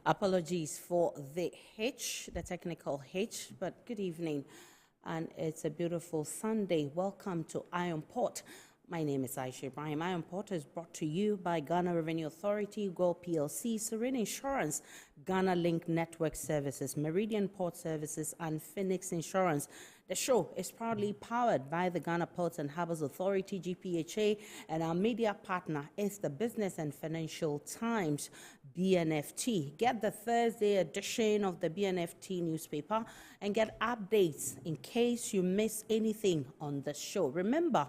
Apologies for the hitch, the technical hitch, but good evening. And it's a beautiful Sunday. Welcome to Iron Port. My name is Aisha Ibrahim. Iron Port is brought to you by Ghana Revenue Authority, Gold PLC, Serene Insurance, Ghana Link Network Services, Meridian Port Services, and Phoenix Insurance. The show is proudly powered by the Ghana Ports and Harbours Authority-GPHA, and our media partner is the Business and Financial Times, BNFT. Get the Thursday edition of the BNFT newspaper and get updates in case you miss anything on the show. Remember,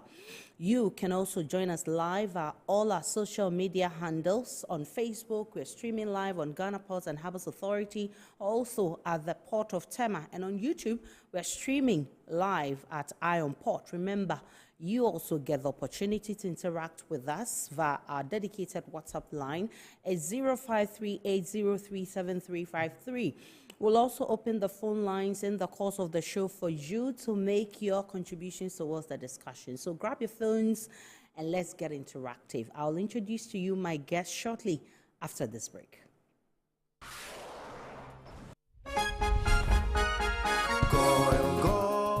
you can also join us live at all our social media handles. On Facebook, we're streaming live on Ghana Ports and Harbours Authority, also at the Port of Tema. And on YouTube, we're streaming live at Iron Port. Remember, you also get the opportunity to interact with us via our dedicated WhatsApp line at 0538037353. We'll also open the phone lines in the course of the show for you to make your contributions towards the discussion. So grab your phones and let's get interactive. I'll introduce to you my guest shortly after this break.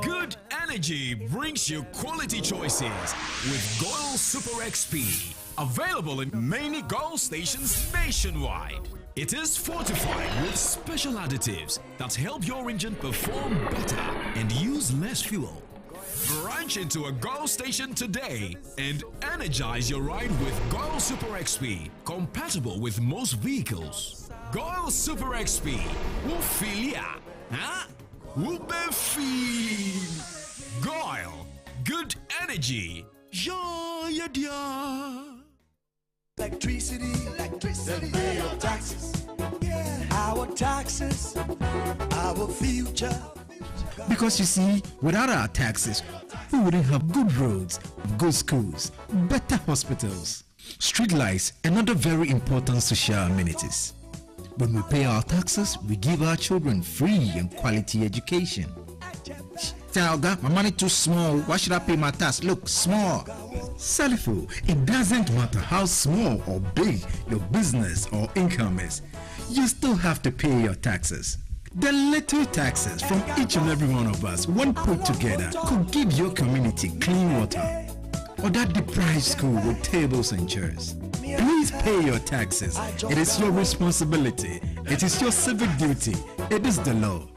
Good energy brings you quality choices with Goil Super XP. Available in many Goil stations nationwide. It is fortified with special additives that help your engine perform better and use less fuel. Branch into a Goil station today and energize your ride with Goil Super XP, compatible with most vehicles. Goil Super XP will feel ya, huh? Will be feel. Goil, good energy. Yeah, yeah, yeah. Electricity, then pay your taxes. Yeah. Our taxes, our future. Because you see, without our taxes, we wouldn't have good roads, good schools, better hospitals, street lights, and other very important social amenities. When we pay our taxes, we give our children free and quality education. Talga, my money too small. Why should I pay my tax? Look, small. Salifo, it doesn't matter how small or big your business or income is. You still have to pay your taxes. The little taxes from each and every one of us, when put together, could give your community clean water or that deprived school with tables and chairs. Please pay your taxes. It is your responsibility. It is your civic duty. It is the law.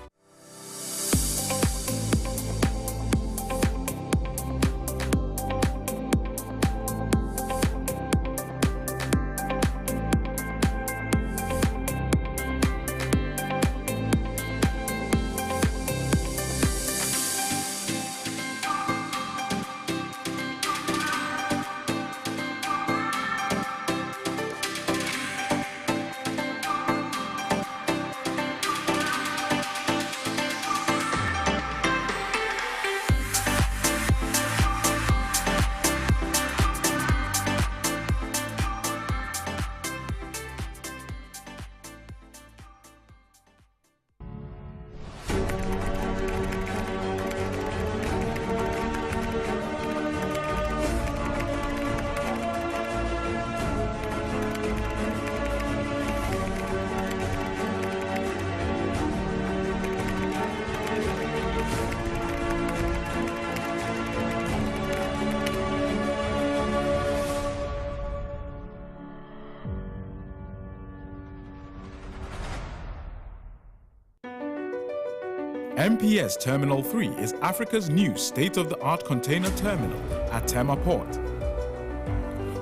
MPS Terminal 3 is Africa's new state-of-the-art container terminal at Tema Port.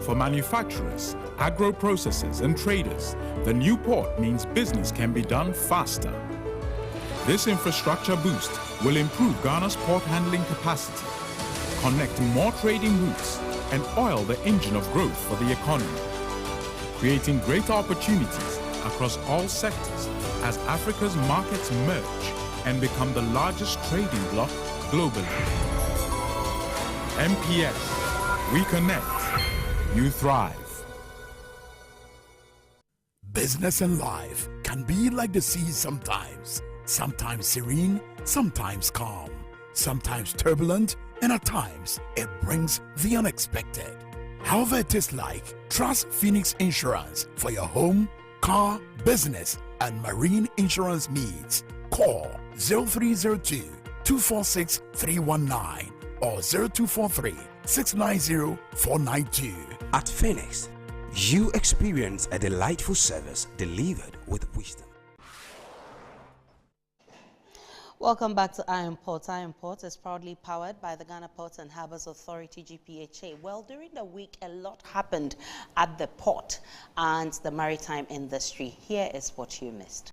For manufacturers, agro-processors and traders, the new port means business can be done faster. This infrastructure boost will improve Ghana's port handling capacity, connect more trading routes, and oil the engine of growth for the economy, creating greater opportunities across all sectors as Africa's markets merge and become the largest trading bloc globally. MPS, we connect, you thrive. Business and life can be like the sea sometimes. Sometimes serene, sometimes calm, sometimes turbulent, and at times it brings the unexpected. However it is like, trust Phoenix Insurance for your home, car, business, and marine insurance needs. Call 0302 246 319 or 0243 690 492. At Phoenix, you experience a delightful service delivered with wisdom. Welcome back to Iron Port. Iron Port is proudly powered by the Ghana Ports and Harbours Authority-GPHA. Well, during the week, a lot happened at the port and the maritime industry. Here is what you missed.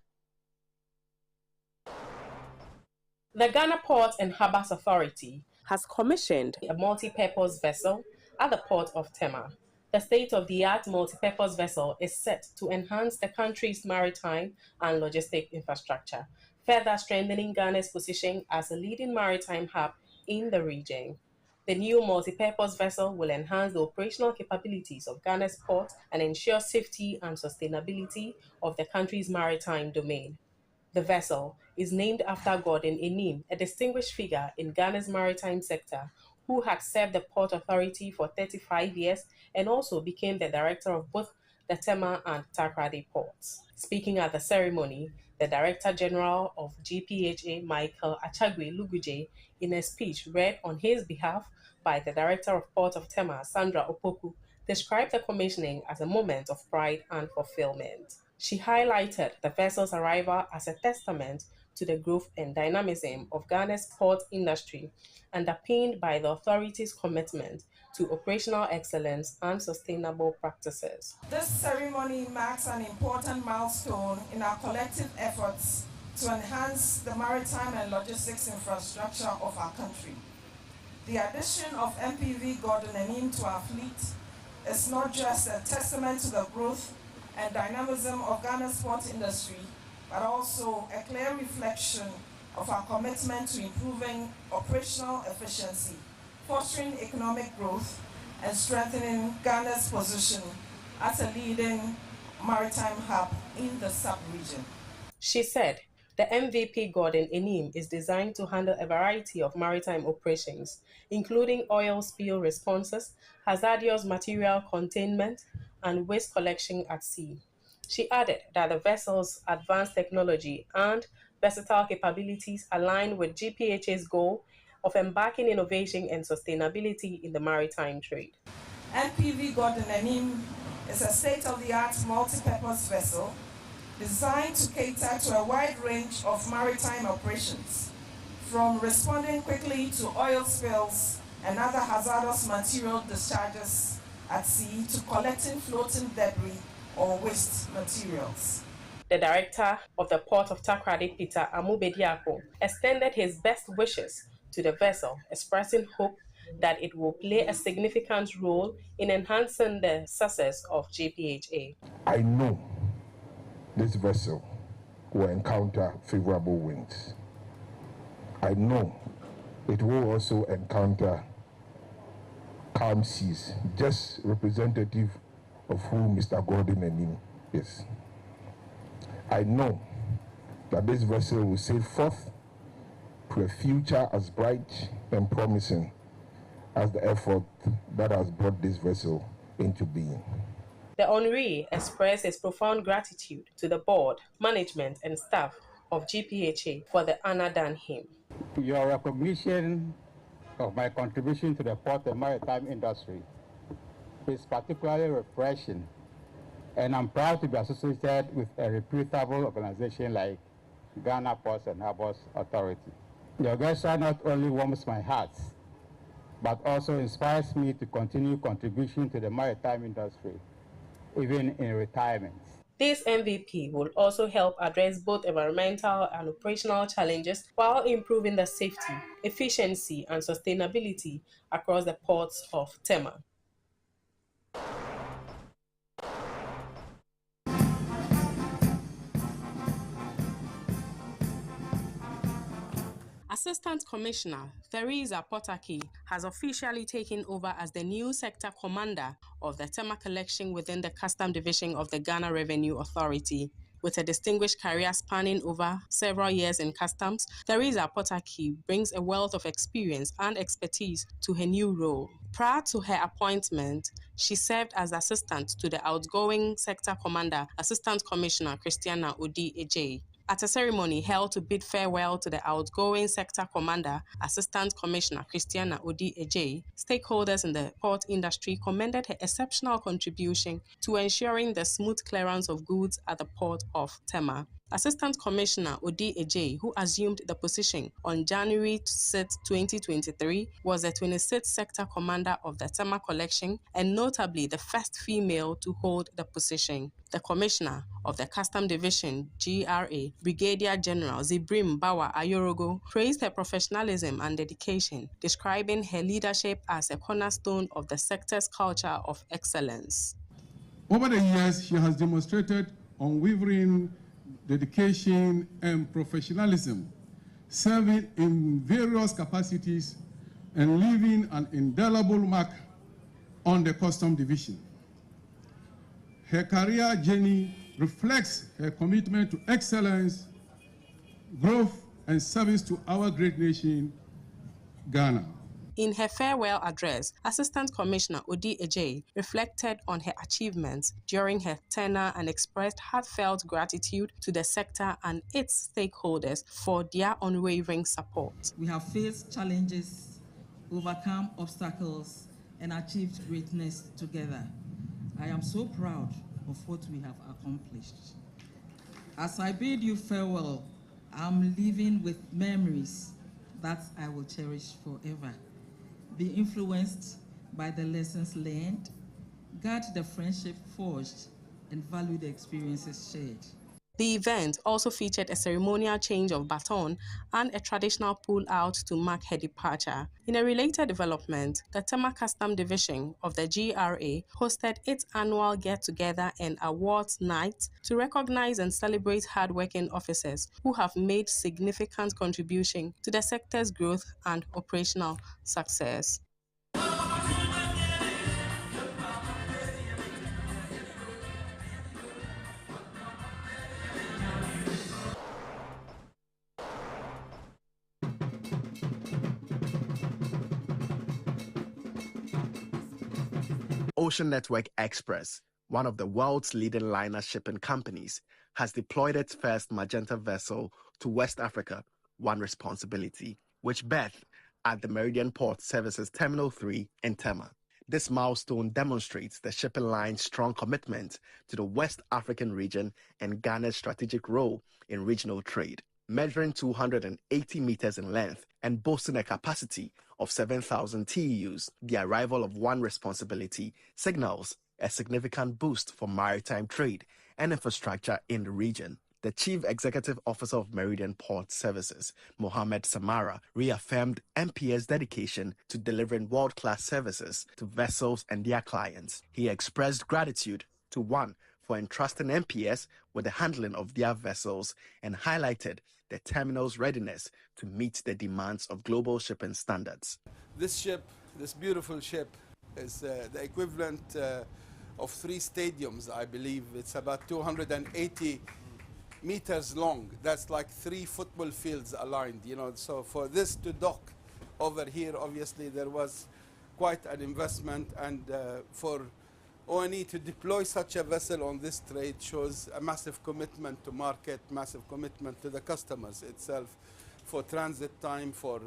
The Ghana Ports and Harbours Authority has commissioned a multi-purpose vessel at the port of Tema. The state-of-the-art multi-purpose vessel is set to enhance the country's maritime and logistic infrastructure, further strengthening Ghana's position as a leading maritime hub in the region. The new multi-purpose vessel will enhance the operational capabilities of Ghana's ports and ensure safety and sustainability of the country's maritime domain. The vessel is named after Gordon Enim, a distinguished figure in Ghana's maritime sector who had served the Port Authority for 35 years and also became the director of both the Tema and Takoradi ports. Speaking at the ceremony, the Director General of GPHA, Michael Achagwe Luguje, in a speech read on his behalf by the Director of Port of Tema, Sandra Opoku, described the commissioning as a moment of pride and fulfillment. She highlighted the vessel's arrival as a testament to the growth and dynamism of Ghana's port industry, underpinned by the authority's commitment to operational excellence and sustainable practices. This ceremony marks an important milestone in our collective efforts to enhance the maritime and logistics infrastructure of our country. The addition of MPV Gordon Enim to our fleet is not just a testament to the growth and dynamism of Ghana's port industry, but also a clear reflection of our commitment to improving operational efficiency, fostering economic growth, and strengthening Ghana's position as a leading maritime hub in the sub-region. She said, the MVP Gordon Enim is designed to handle a variety of maritime operations, including oil spill responses, hazardous material containment, and waste collection at sea. She added that the vessel's advanced technology and versatile capabilities align with GPHA's goal of embarking innovation and sustainability in the maritime trade. MPV Gordon Enim is a state-of-the-art multi-purpose vessel designed to cater to a wide range of maritime operations, from responding quickly to oil spills and other hazardous material discharges at sea to collecting floating debris or waste materials. The director of the Port of Takoradi, Peter Amubediako, extended his best wishes to the vessel, expressing hope that it will play a significant role in enhancing the success of GPHA. I know this vessel will encounter favorable winds. I know it will also encounter calm seas, just representative of who Mr. Gordon Enim is. I know that this vessel will sail forth to a future as bright and promising as the effort that has brought this vessel into being. The honoree expressed his profound gratitude to the board, management, and staff of GPHA for the honor done him. Your recognition of my contribution to the port and maritime industry is particularly refreshing, and I'm proud to be associated with a reputable organization like Ghana Ports and Harbours Authority. Your gesture not only warms my heart, but also inspires me to continue contribution to the maritime industry, even in retirement. This MVP will also help address both environmental and operational challenges while improving the safety, efficiency, and sustainability across the ports of Tema. Assistant Commissioner Theresa Potaki has officially taken over as the new sector commander of the Tema collection within the Custom Division of the Ghana Revenue Authority. With a distinguished career spanning over several years in customs, Theresa Potaki brings a wealth of experience and expertise to her new role. Prior to her appointment, she served as assistant to the outgoing sector commander, Assistant Commissioner Christiana Odi-Ejei. At a ceremony held to bid farewell to the outgoing sector commander, Assistant Commissioner Christiana Odi-Ejei, stakeholders in the port industry commended her exceptional contribution to ensuring the smooth clearance of goods at the port of Tema. Assistant Commissioner Odi-Ejei, who assumed the position on January 6, 2023, was the 26th sector commander of the Tema collection and notably the first female to hold the position. The Commissioner of the Custom Division, GRA, Brigadier General Zibrim Bawa Ayorogo, praised her professionalism and dedication, describing her leadership as a cornerstone of the sector's culture of excellence. Over the years, she has demonstrated unwavering dedication and professionalism, serving in various capacities and leaving an indelible mark on the Custom Division. Her career journey reflects her commitment to excellence, growth, and service to our great nation, Ghana. In her farewell address, Assistant Commissioner Odi-Ejei reflected on her achievements during her tenure and expressed heartfelt gratitude to the sector and its stakeholders for their unwavering support. We have faced challenges, overcome obstacles, and achieved greatness together. I am so proud of what we have accomplished. As I bid you farewell, I'm leaving with memories that I will cherish forever. Be influenced by the lessons learned, guard the friendship forged, and value the experiences shared. The event also featured a ceremonial change of baton and a traditional pull-out to mark her departure. In a related development, the Tema Custom Division of the GRA hosted its annual get-together and awards night to recognize and celebrate hard-working officers who have made significant contribution to the sector's growth and operational success. Ocean Network Express, one of the world's leading liner shipping companies, has deployed its first Magenta vessel to West Africa, One Responsibility, which berthed at the Meridian Port Services Terminal 3 in Tema. This milestone demonstrates the shipping line's strong commitment to the West African region and Ghana's strategic role in regional trade. Measuring 280 meters in length and boasting a capacity of 7,000 TEUs, the arrival of One Responsibility signals a significant boost for maritime trade and infrastructure in the region. The Chief Executive Officer of Meridian Port Services, Mohammed Samara, reaffirmed MPS' dedication to delivering world-class services to vessels and their clients. He expressed gratitude to One for entrusting MPS with the handling of their vessels and highlighted the terminal's readiness to meet the demands of global shipping standards. This ship, this beautiful ship, is the equivalent of 3 stadiums, I believe. It's about 280 meters long. That's like 3 football fields aligned, you know. So for this to dock over here, obviously there was quite an investment, and for ONE to deploy such a vessel on this trade shows a massive commitment to market, massive commitment to the customers itself, for transit time, for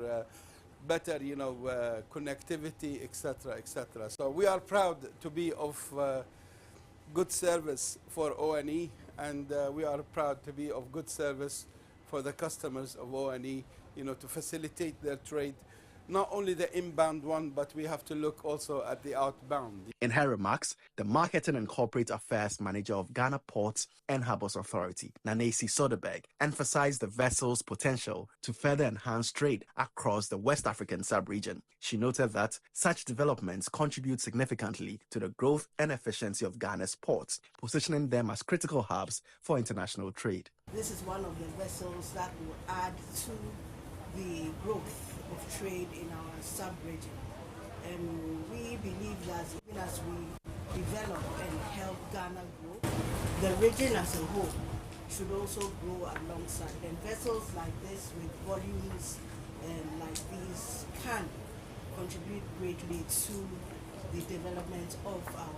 better, you know, connectivity, etc., etc. So we are proud to be of good service for ONE, and we are proud to be of good service for the customers of ONE, you know, to facilitate their trade. Not only the inbound one, but we have to look also at the outbound. In her remarks, the Marketing and Corporate Affairs Manager of Ghana Ports and Harbours Authority, Nanesi Soderberg, emphasized the vessel's potential to further enhance trade across the West African sub-region. She noted that such developments contribute significantly to the growth and efficiency of Ghana's ports, positioning them as critical hubs for international trade. This is one of the vessels that will add to the growth of trade in our sub-region, and we believe that even as we develop and help Ghana grow, the region as a whole should also grow alongside. And vessels like this with volumes like these can contribute greatly to the development of our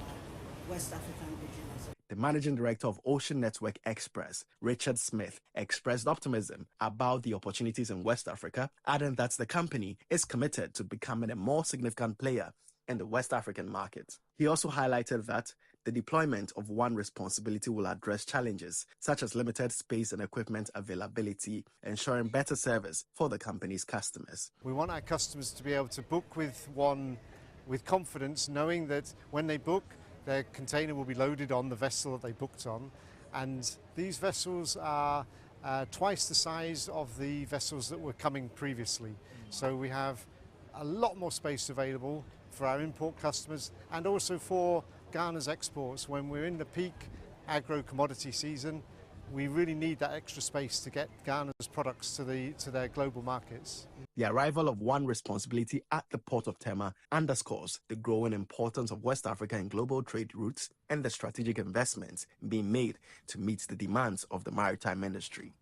West African region. The managing director of Ocean Network Express, Richard Smith, expressed optimism about the opportunities in West Africa, adding that the company is committed to becoming a more significant player in the West African market. He also highlighted that the deployment of One Responsibility will address challenges such as limited space and equipment availability, ensuring better service for the company's customers. We want our customers to be able to book with One with confidence, knowing that when they book, their container will be loaded on the vessel that they booked on. And these vessels are twice the size of the vessels that were coming previously. So we have a lot more space available for our import customers and also for Ghana's exports. When we're in the peak agro-commodity season, we really need that extra space to get Ghana's products to their global markets. The arrival of One Responsibility at the port of Tema underscores the growing importance of West Africa in global trade routes and the strategic investments being made to meet the demands of the maritime industry.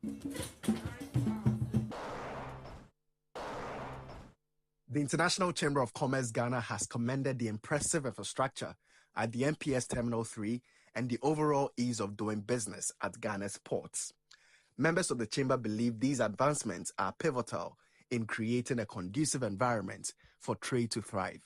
The International Chamber of Commerce Ghana has commended the impressive infrastructure at the MPS Terminal 3 and the overall ease of doing business at Ghana's ports. Members of the chamber believe these advancements are pivotal in creating a conducive environment for trade to thrive.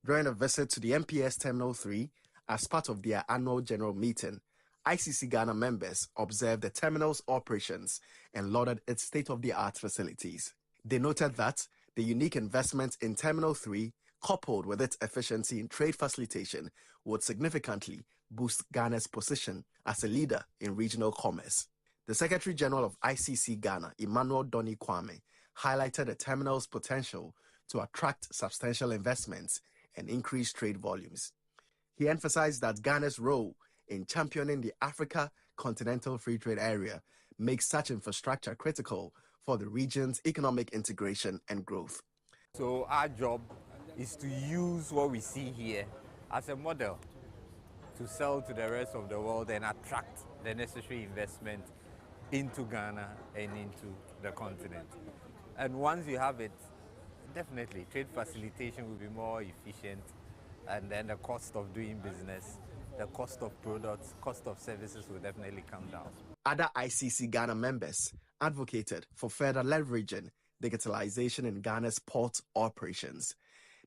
During a visit to the MPS Terminal 3, as part of their annual general meeting, ICC Ghana members observed the terminal's operations and lauded its state-of-the-art facilities. They noted that the unique investment in Terminal 3, coupled with its efficiency in trade facilitation, would significantly boost Ghana's position as a leader in regional commerce. The Secretary General of ICC Ghana, Emmanuel Doni Kwame, highlighted the terminal's potential to attract substantial investments and increase trade volumes. He emphasized that Ghana's role in championing the Africa Continental Free Trade Area makes such infrastructure critical for the region's economic integration and growth. So our job is to use what we see here as a model to sell to the rest of the world and attract the necessary investment into Ghana and into the continent. And once you have it, definitely trade facilitation will be more efficient, and then the cost of doing business, the cost of products, cost of services will definitely come down. Other ICC Ghana members advocated for further leveraging digitalization in Ghana's port operations.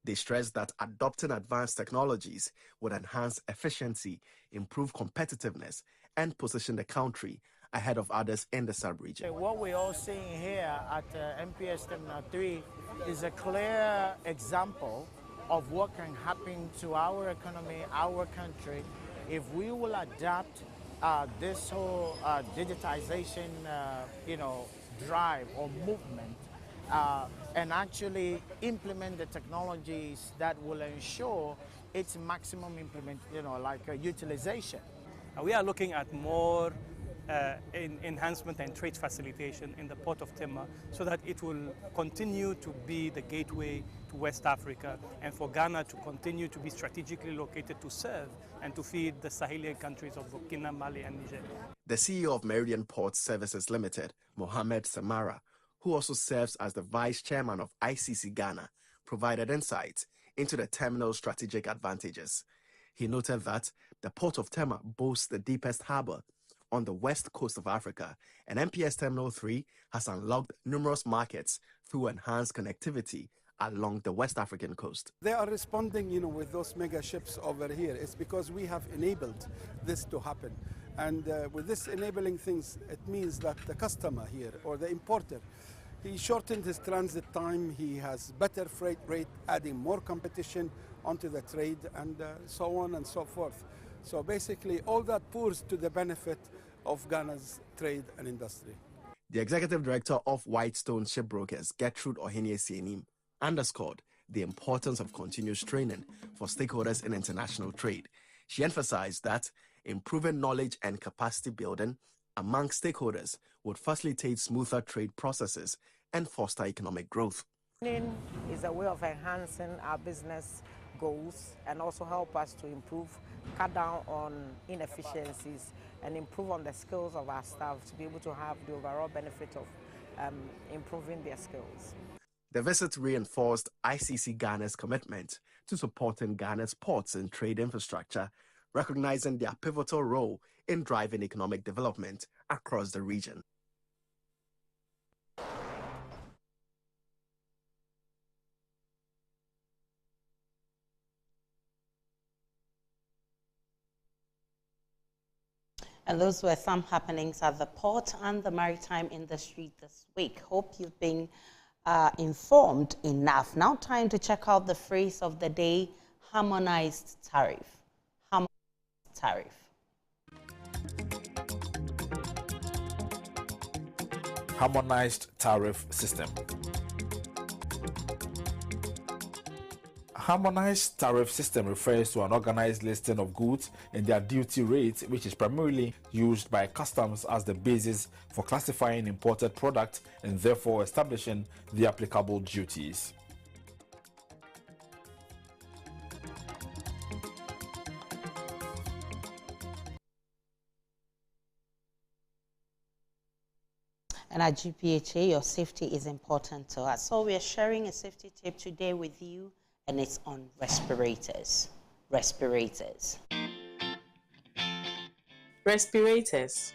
They stressed that adopting advanced technologies would enhance efficiency, improve competitiveness, and position the country ahead of others in the sub-region. What we're all seeing here at MPS Terminal 3 is a clear example of what can happen to our economy, our country, if we will adapt this whole digitization, drive or movement, and actually implement the technologies that will ensure its maximum utilization. We are looking at more enhancement and trade facilitation in the port of Tema so that it will continue to be the gateway to West Africa and for Ghana to continue to be strategically located to serve and to feed the Sahelian countries of Burkina, Mali and Niger. The CEO of Meridian Port Services Limited, Mohamed Samara, who also serves as the vice chairman of ICC Ghana, provided insights into the terminal's strategic advantages. He noted that the port of Tema boasts the deepest harbor on the west coast of Africa, and MPS Terminal 3 has unlocked numerous markets through enhanced connectivity along the West African coast. They are responding, with those mega ships over here. It's because we have enabled this to happen. And with this enabling things, it means that the customer here or the importer, he shortened his transit time, he has better freight rate, adding more competition onto the trade, and so on and so forth. So basically, all that pours to the benefit of Ghana's trade and industry. The executive director of Whitestone Shipbrokers, Gertrude Ohene-Sienim, underscored the importance of continuous training for stakeholders in international trade. She emphasized that improving knowledge and capacity building among stakeholders would facilitate smoother trade processes and foster economic growth. Training is a way of enhancing our business goals and also help us to improve, cut down on inefficiencies and improve on the skills of our staff to be able to have the overall benefit of improving their skills. The visit reinforced ICC Ghana's commitment to supporting Ghana's ports and trade infrastructure, recognizing their pivotal role in driving economic development across the region. And those were some happenings at the port and the maritime industry this week. Hope you've been informed enough. Now time to check out the phrase of the day, harmonized tariff. Harmonized tariff. Harmonized tariff system. Harmonized tariff system refers to an organized listing of goods and their duty rate, which is primarily used by customs as the basis for classifying imported products and therefore establishing the applicable duties. And at GPHA, your safety is important to us. So we are sharing a safety tip today with you, and it's on respirators. Respirators. Respirators.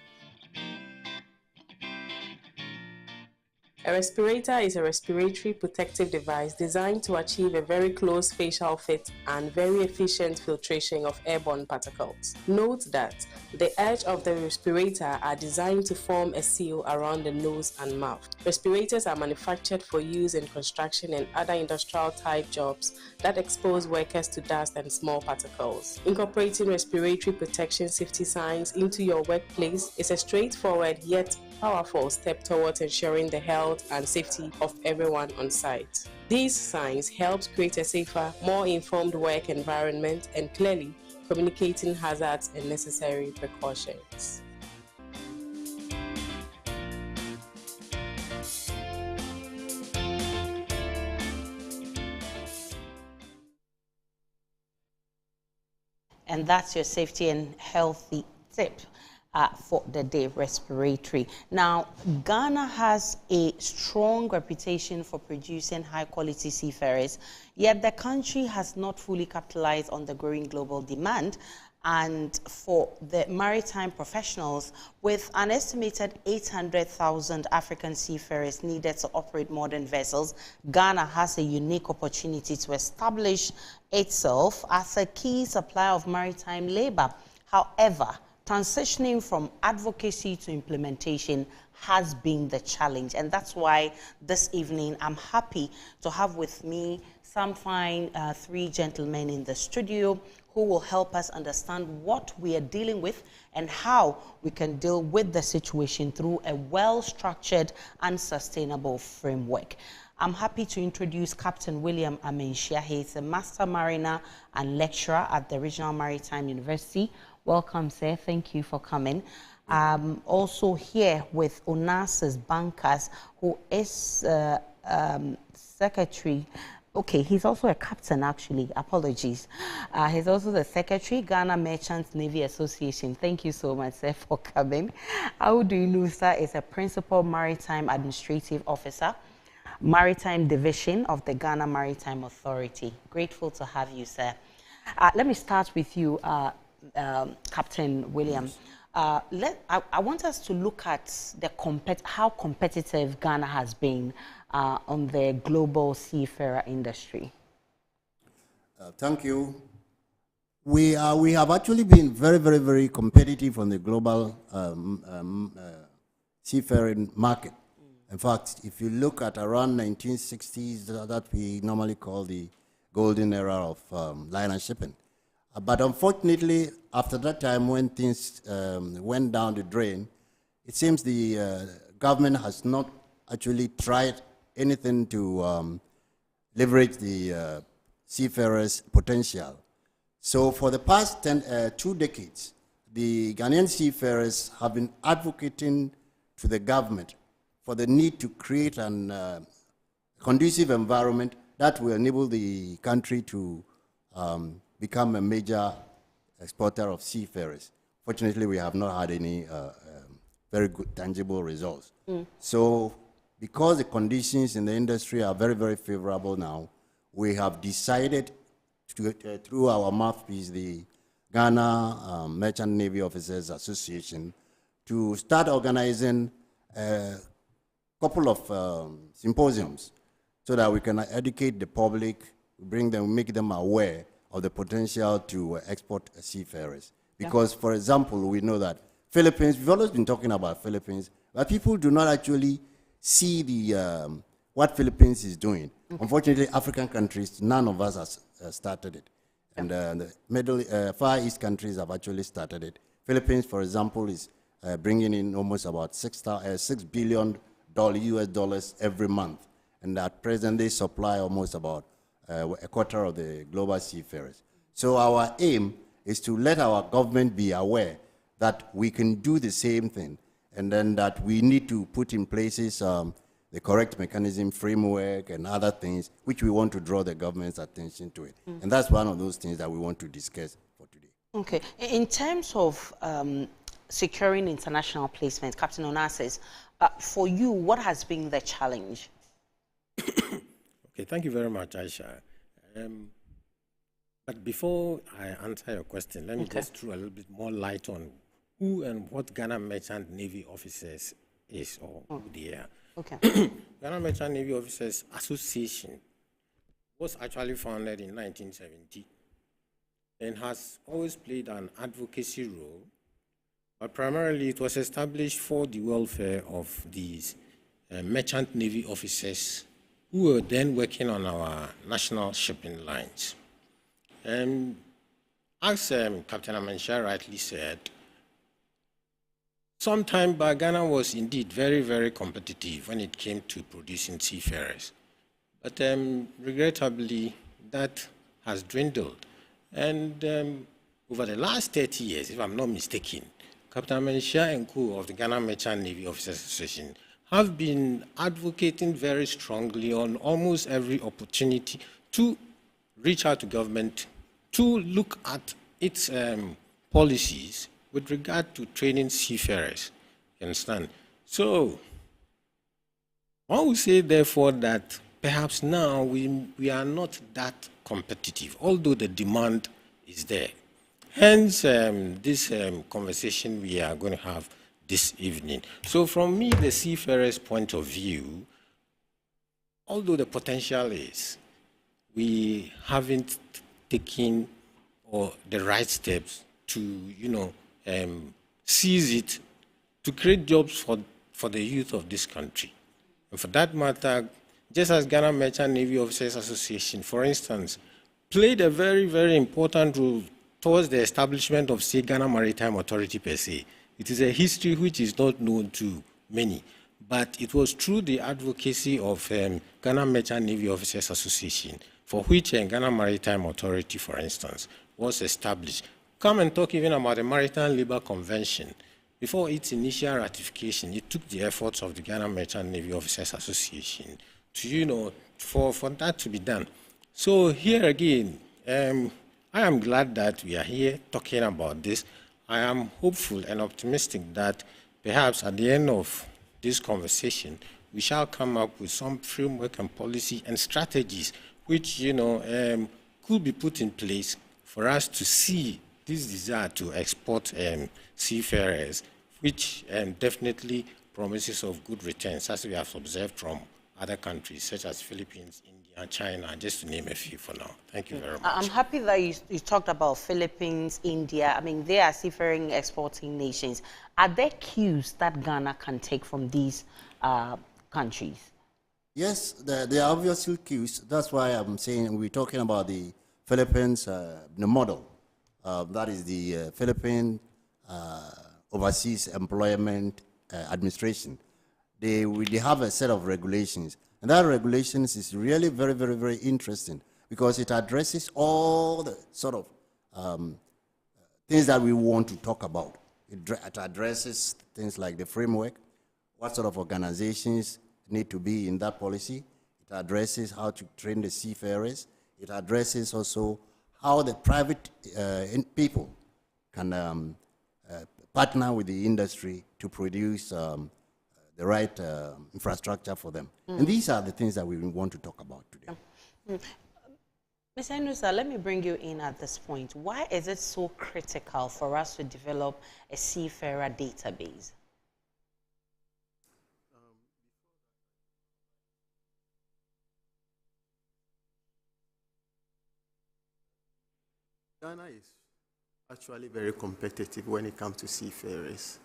A respirator is a respiratory protective device designed to achieve a very close spatial fit and very efficient filtration of airborne particles. Note that the edge of the respirator are designed to form a seal around the nose and mouth. Respirators are manufactured for use in construction and other industrial type jobs that expose workers to dust and small particles. Incorporating respiratory protection safety signs into your workplace is a straightforward yet powerful step towards ensuring the health and safety of everyone on site. These signs help create a safer, more informed work environment and clearly communicating hazards and necessary precautions. And that's your safety and healthy tip for the day, respiratory. Now, Ghana has a strong reputation for producing high-quality seafarers, yet the country has not fully capitalized on the growing global demand. And for the maritime professionals, with an estimated 800,000 African seafarers needed to operate modern vessels, Ghana has a unique opportunity to establish itself as a key supplier of maritime labor. However, transitioning from advocacy to implementation has been the challenge. And that's why this evening I'm happy to have with me some fine three gentlemen in the studio who will help us understand what we are dealing with and how we can deal with the situation through a well-structured and sustainable framework. I'm happy to introduce Captain William Amenshia. He's a Master Mariner and lecturer at the Regional Maritime University. Welcome, sir. Thank you for coming. Also here with Onassis Bankers, who is secretary. Okay, he's also a captain, actually. Apologies. He's also the secretary, Ghana Merchant Navy Association. Thank you so much, sir, for coming. Audu Inusa is a principal maritime administrative officer, Maritime Division of the Ghana Maritime Authority. Grateful to have you, sir. Let me start with you, Captain William. I want us to look at the how competitive Ghana has been on the global seafarer industry. Thank you. We have actually been very, very, very competitive on the global seafaring market. In fact, if you look at around 1960s, that we normally call the golden era of liner shipping. But unfortunately, after that time, when things went down the drain, it seems the government has not actually tried anything to leverage the seafarers' potential. So for the past 2 decades, the Ghanaian seafarers have been advocating to the government for the need to create an conducive environment that will enable the country to become a major exporter of seafarers. fortunately, we have not had any very good tangible results. Mm. So because the conditions in the industry are very, very favorable now, we have decided to, through our mouthpiece, the Ghana Merchant Navy Officers Association, to start organizing a couple of symposiums so that we can educate the public, bring them, make them aware of the potential to export seafarers. Because, for example, we know that Philippines, we've always been talking about Philippines, but people do not actually see the what Philippines is doing. Unfortunately, African countries, none of us has started it. And the Far East countries have actually started it. Philippines, for example, is bringing in almost about $6 billion US dollars every month. And at present, they supply almost about a quarter of the global seafarers. So our aim is to let our government be aware that we can do the same thing, and then that we need to put in places the correct mechanism, framework, and other things, which we want to draw the government's attention to it. And that's one of those things that we want to discuss for today. Okay. In terms of securing international placements, Captain Onassis, for you, what has been the challenge? Okay, thank you very much, Aisha. But before I answer your question, let me just throw a little bit more light on who and what Ghana Merchant Navy Officers is, or who they are. Okay. Ghana Merchant Navy Officers Association was actually founded in 1970 and has always played an advocacy role, but primarily it was established for the welfare of these merchant navy officers who were then working on our national shipping lines. As Captain Amansha rightly said, some time back, Ghana was indeed very, very competitive when it came to producing seafarers. But regrettably, that has dwindled. And over the last 30 years, if I'm not mistaken, Captain Amansha and Co. of the Ghana Merchant Navy Officers Association have been advocating very strongly on almost every opportunity to reach out to government to look at its policies with regard to training seafarers. You understand? So, I would say, therefore, that perhaps now we are not that competitive, although the demand is there. Hence, this conversation we are going to have this evening. So, from me, the seafarer's point of view, although the potential is, we haven't taken the right steps to, seize it, to create jobs for the youth of this country. And for that matter, just as Ghana Merchant Navy Officers Association, for instance, played a very, very important role towards the establishment of, say, Ghana Maritime Authority per se. It is a history which is not known to many, but it was through the advocacy of Ghana Merchant Navy Officers Association, for which Ghana Maritime Authority, for instance, was established. Come and talk even about the Maritime Labour Convention. Before its initial ratification, it took the efforts of the Ghana Merchant Navy Officers Association to, for that to be done. So here again, I am glad that we are here talking about this. I am hopeful and optimistic that perhaps at the end of this conversation, we shall come up with some framework and policy and strategies which, could be put in place for us to see this desire to export seafarers, which definitely promises of good returns, as we have observed from other countries, such as Philippines, India, China, just to name a few for now. Thank you very much. I'm happy that you talked about Philippines, India. I mean, they are seafaring exporting nations. Are there cues that Ghana can take from these countries? Yes, there are obviously cues. That's why I'm saying we're talking about the Philippines, the model. That is the Philippine Overseas Employment Administration. They have a set of regulations. And that regulations is really very, very, very interesting because it addresses all the sort of things that we want to talk about. It addresses things like the framework, what sort of organizations need to be in that policy. It addresses how to train the seafarers. It addresses also how the private people can partner with the industry to produce the right infrastructure for them. And these are the things that we want to talk about today. Ms. Enusa, let me bring you in at this point. Why is it so critical for us to develop a Seafarer database? Ghana is actually very competitive when it comes to seafarers.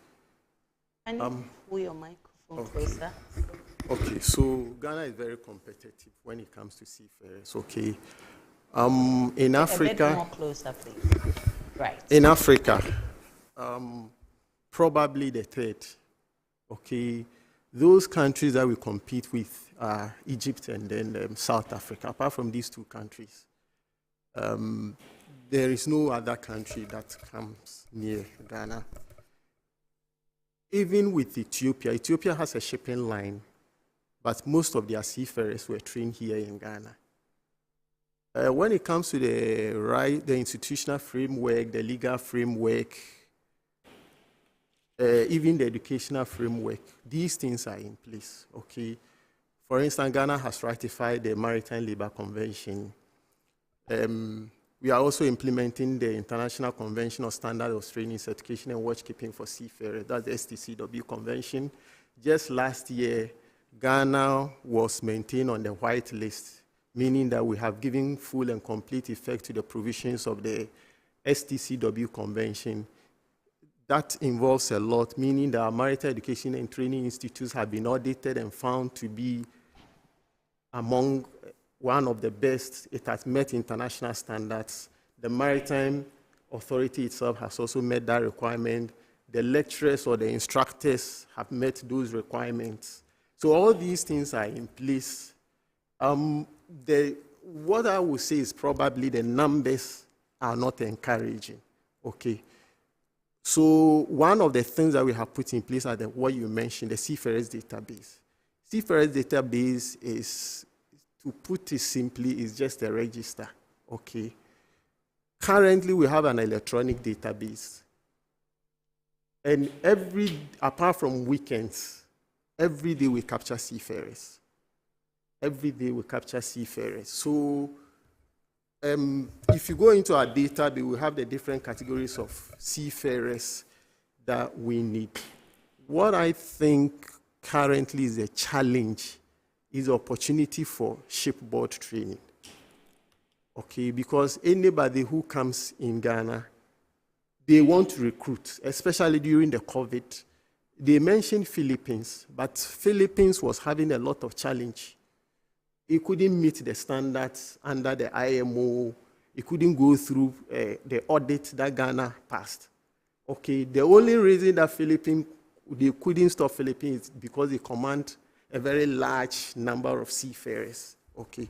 Can you pull your microphone closer? Okay, so Ghana is very competitive when it comes to seafarers. Okay, in Africa, a bit more closer, please. Right. In Africa, probably the third. Okay, those countries that we compete with are Egypt and then South Africa. Apart from these two countries, there is no other country that comes near Ghana. Even with Ethiopia, Ethiopia has a shipping line, but most of their seafarers were trained here in Ghana. When it comes to the institutional framework, the legal framework, even the educational framework, these things are in place, okay? For instance, Ghana has ratified the Maritime Labour Convention. We are also implementing the International Convention on Standards of Training, Certification, and Watchkeeping for Seafarers. That's the STCW Convention. Just last year, Ghana was maintained on the white list, meaning that we have given full and complete effect to the provisions of the STCW Convention. That involves a lot, meaning that our maritime education and training institutes have been audited and found to be among one of the best. It has met international standards. The Maritime Authority itself has also met that requirement. The lecturers or the instructors have met those requirements. So all these things are in place. What I would say is probably the numbers are not encouraging. Okay. So one of the things that we have put in place are what you mentioned, the Seafarers database. Seafarers database is, to put it simply, is just a register, okay? Currently, we have an electronic database. And apart from weekends, every day we capture seafarers. Every day we capture seafarers. So if you go into our database, we have the different categories of seafarers that we need. What I think currently is a challenge is the opportunity for shipboard training. Okay, because anybody who comes in Ghana, they want to recruit, especially during the COVID. They mentioned Philippines, but Philippines was having a lot of challenge. It couldn't meet the standards under the IMO. It couldn't go through the audit that Ghana passed. Okay, the only reason that they couldn't stop Philippines is because they command a very large number of seafarers, okay?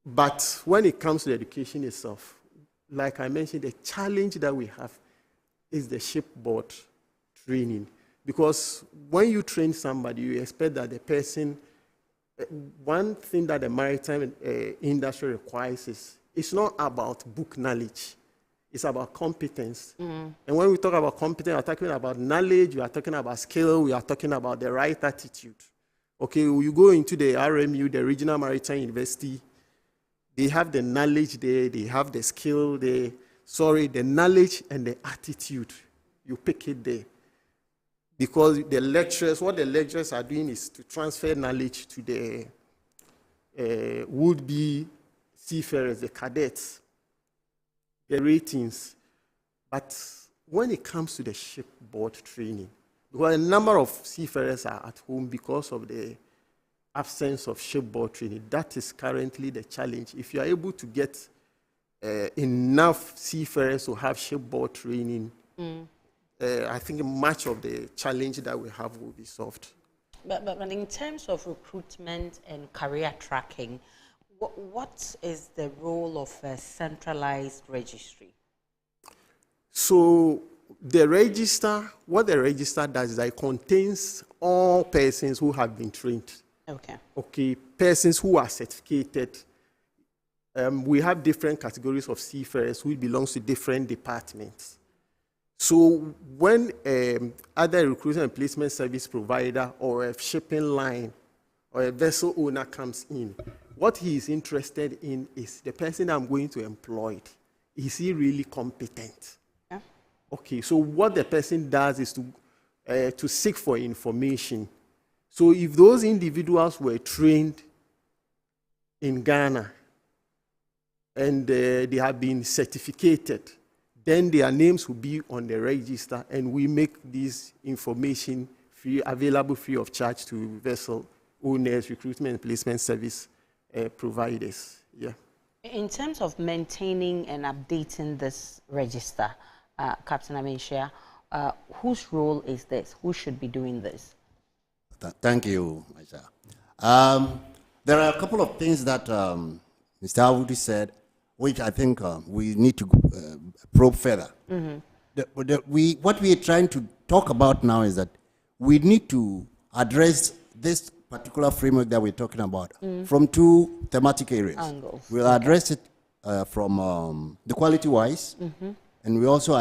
But when it comes to education itself, like I mentioned, the challenge that we have is the shipboard training. Because when you train somebody, you expect that the person, one thing that the maritime industry requires is, it's not about book knowledge, it's about competence. And when we talk about competence, we're talking about knowledge, we are talking about skill, we are talking about the right attitude. Okay, you go into the RMU, the Regional Maritime University, they have the knowledge there, they have the skill there. The knowledge and the attitude, you pick it there. Because what the lecturers are doing is to transfer knowledge to the would-be seafarers, the cadets, the ratings. But when it comes to the shipboard training, because a number of seafarers are at home because of the absence of shipboard training, that is currently the challenge. If you are able to get enough seafarers to have shipboard training, I think much of the challenge that we have will be solved. But in terms of recruitment and career tracking, what is the role of a centralized registry? So the register, what the register does is it contains all persons who have been trained. Okay. Okay, persons who are certificated. We have different categories of seafarers who belong to different departments. So when other recruitment and placement service provider or a shipping line or a vessel owner comes in, what he is interested in is the person I'm going to employ. Is he really competent? Yeah. Okay, so what the person does is to seek for information. So if those individuals were trained in Ghana and they have been certificated, then their names will be on the register, and we make this information available free of charge to vessel owners, recruitment and placement service providers. Yeah. In terms of maintaining and updating this register, Captain Amensia, whose role is this? Who should be doing this? Thank you, Maisha. There are a couple of things that Mr. Awudi said, which I think we need to probe further. Mm-hmm. What we are trying to talk about now is that we need to address this particular framework that we're talking about from two thematic areas. Angles. We'll address it from the quality-wise, and we also